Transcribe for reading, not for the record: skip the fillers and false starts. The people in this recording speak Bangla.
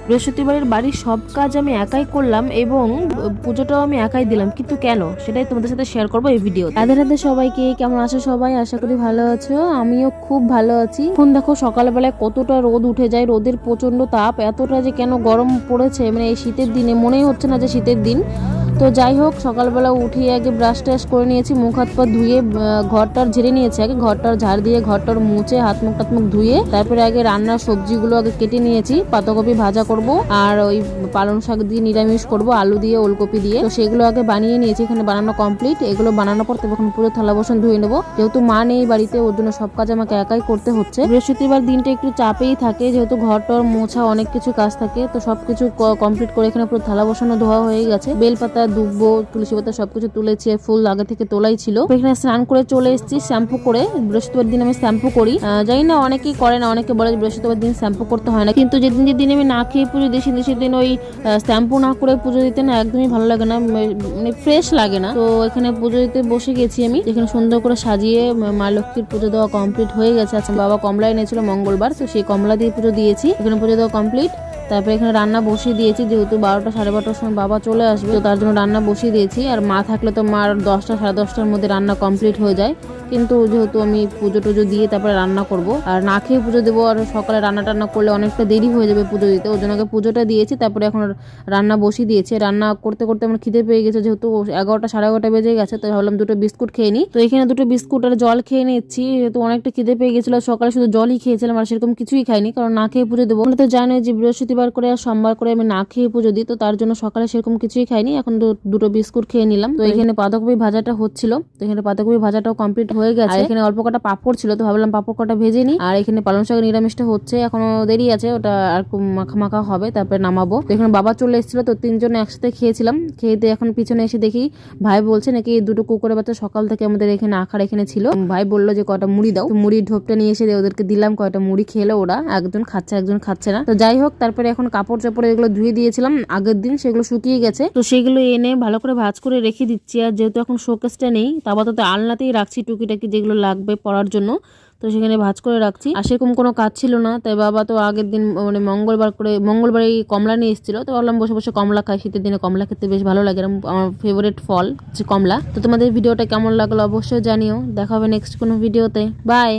বৃহস্পতিবারের বাড়ির সব কাজ আমি একাই করলাম এবং পুজোটাও আমি একাই দিলাম, কিন্তু কেন সেটাই তোমাদের সাথে শেয়ার করবো এই ভিডিও। রাধে রাধে সবাইকে, কেমন আছো সবাই? আশা করি ভালো আছো, আমিও খুব ভালো আছি। এখন দেখো সকালবেলায় কতটা রোদ উঠে যায়, রোদের প্রচন্ড তাপ, এতটা যে কেন গরম পড়েছে, মানে এই শীতের দিনে মনেই হচ্ছে না যে শীতের দিন। তো যাই হোক, সকালবেলা উঠিয়ে আগে ব্রাশ টাশ করে নিয়েছি, মুখ হাত পা ধুয়ে ঘরটার ঝেড়ে নিয়েছি, আগে ঘরটার ঝাড় দিয়ে ঘরটার মুছে হাত মুখ ধুয়ে তারপরে আগে রান্নার সবজিগুলো আগে কেটে নিয়েছি। পাতাকপি ভাজা করব আর ওই পালং শাক দিয়ে নিরামিষ করব, আলু দিয়ে ওলকপি দিয়ে, তো সেগুলো আগে বানিয়ে নিয়েছি। এখানে বানানো কমপ্লিট। এগুলো বানানোর পর তখন পুরো থালা বাসন ধুয়ে নেবো, যেহেতু মা নেই বাড়িতে, ওর জন্য সব কাজ আমাকে একাই করতে হচ্ছে। বৃহস্পতিবার দিনটা একটু চাপেই থাকে, যেহেতু ঘরটার মোছা অনেক কিছু কাজ থাকে, তো সবকিছু কমপ্লিট করে এখানে পুরো থালা বাসনও ধোয়া হয়ে গেছে। বেলপাতা, দুব্বো, তুলসী পাতা সবকিছু তুলেছি, ফুল আগে থেকে তোলাই ছিল। এখানে স্নান করে চলে এসেছি শ্যাম্পু করে। বৃহস্পতিবার দিন আমি শ্যাম্পু করি, জানি না অনেকেই করে না, অনেকে বলে বৃহস্পতিবার দিন শ্যাম্পু করতে হয় না, কিন্তু যেদিন আমি না খেয়ে পুজো দিই সেদিন ওই শ্যাম্পু না করে পুজো দিতে না একদমই ভালো লাগে না, মানে ফ্রেশ লাগে না। তো এখানে পুজো দিতে বসে গেছি আমি, এখানে সুন্দর করে সাজিয়ে মা লক্ষ্মীর পুজো দেওয়া কমপ্লিট হয়ে গেছে। আচ্ছা, বাবা কমলা এনেছিল মঙ্গলবার, তো সেই কমলা দিয়ে পুজো দিয়েছি। এখানে পুজো দেওয়া কমপ্লিট। তারপরে এখানে রান্না বসিয়ে দিয়েছি, যেহেতু 12টা সাড়ে 12টার সময় বাবা চলে আসবে, তো তার জন্য রান্না বসিয়ে দিয়েছি। আর মা থাকলে তো মার 10টা সাড়ে 10টার মধ্যে রান্না কমপ্লিট হয়ে যায়, কিন্তু যেহেতু আমি পুজো টুজো দিয়ে তারপরে রান্না করব, আর না খেয়ে পুজো দেবো, আর সকালে রান্না টান্না করলে অনেকটা দেরি হয়ে যাবে পুজো দিতে, ওই জন্য আগে পুজোটা দিয়েছি, তারপরে এখন রান্না বসিয়ে দিয়েছি। রান্না করতে করতে আমার খিদে পেয়ে গেছে, যেহেতু 11টা সাড়ে 11টা বেজে গেছে, তো ভাবলাম দুটো বিস্কুট খেয়ে নিই। তো এখানে দুটো বিস্কুট আর জল খেয়ে নিচ্ছি, যেহেতু অনেকটা খিদে পেয়ে গেছিলো। সকালে শুধু জলই খেয়েছিলাম, আর সেরকম কিছুই খাইনি, কারণ না খেয়ে পুজো দেবো। তো জানোই যে বৃহস্পতিবার করে আর সোমবার করে আমি না খেয়ে পুজো দিই, তো তার জন্য সকালে সেরকম কিছুই খাইনি। এখন দুটো বিস্কুট খেয়ে নিলাম। তো এখানে পাতাকপি ভাজাটা হচ্ছিল, তো এখানে পাতাকপি ভাজাটাও কমপ্লিট হয়ে গেছে। এখানে অল্প কটা পাপড় ছিল, তো ভাবলাম পাপড় কটা ভেজে নিই। আর এখানে পালং শাক নিরামিষটা হচ্ছে, এখনো দেরি আছে, ওটা আর মাখা মাখা হবে, তারপরে নামাবো। তো এখানে বাবা চলে এসেছিল, তো তিনজনে একসাথে খেয়েছিলাম। খেয়ে এখন পিছনে এসে দেখি ভাই বলছে নাকি দুটো কুকুরের বাচ্চা সকাল থেকে আমাদের এখানে আখার এখানে ছিল। ভাই বললো যে কয়টা মুড়ি দাও, তো মুড়ির ঢোপটা নিয়ে এসে ওদেরকে দিলাম, কয়টা মুড়ি খেলো ওরা, একজন খাচ্ছে একজন খাচ্ছে না। তো যাই হোক, তারপরে এখন কাপড় চাপড় এগুলো ধুয়ে দিয়েছিলাম আগের দিন, সেগুলো শুকিয়ে গেছে, তো সেগুলো এনে ভালো করে ভাঁজ করে রেখে দিচ্ছি। আর যেহেতু এখন শোকেসটা নেই, তা আপাতত আলনাতেই রাখছি টুকিটাকি যেগুলো লাগবে পরার জন্য, তো সেখানে ভাঁজ করে রাখছি। আর সেরকম কোনো কাজ ছিল না, তাই বাবা তো আগের দিন মানে মঙ্গলবারে কমলা নিয়ে এসেছিল, তো ভাবলাম বসে বসে কমলা খাই, শীতের দিনে কমলা খেতে বেশ ভালো লাগে, আমার ফেভারিট ফল হচ্ছে কমলা। তো তোমাদের ভিডিওটা কেমন লাগলো অবশ্যই জানিও, দেখা হবে নেক্সট কোনো ভিডিওতে। বাই।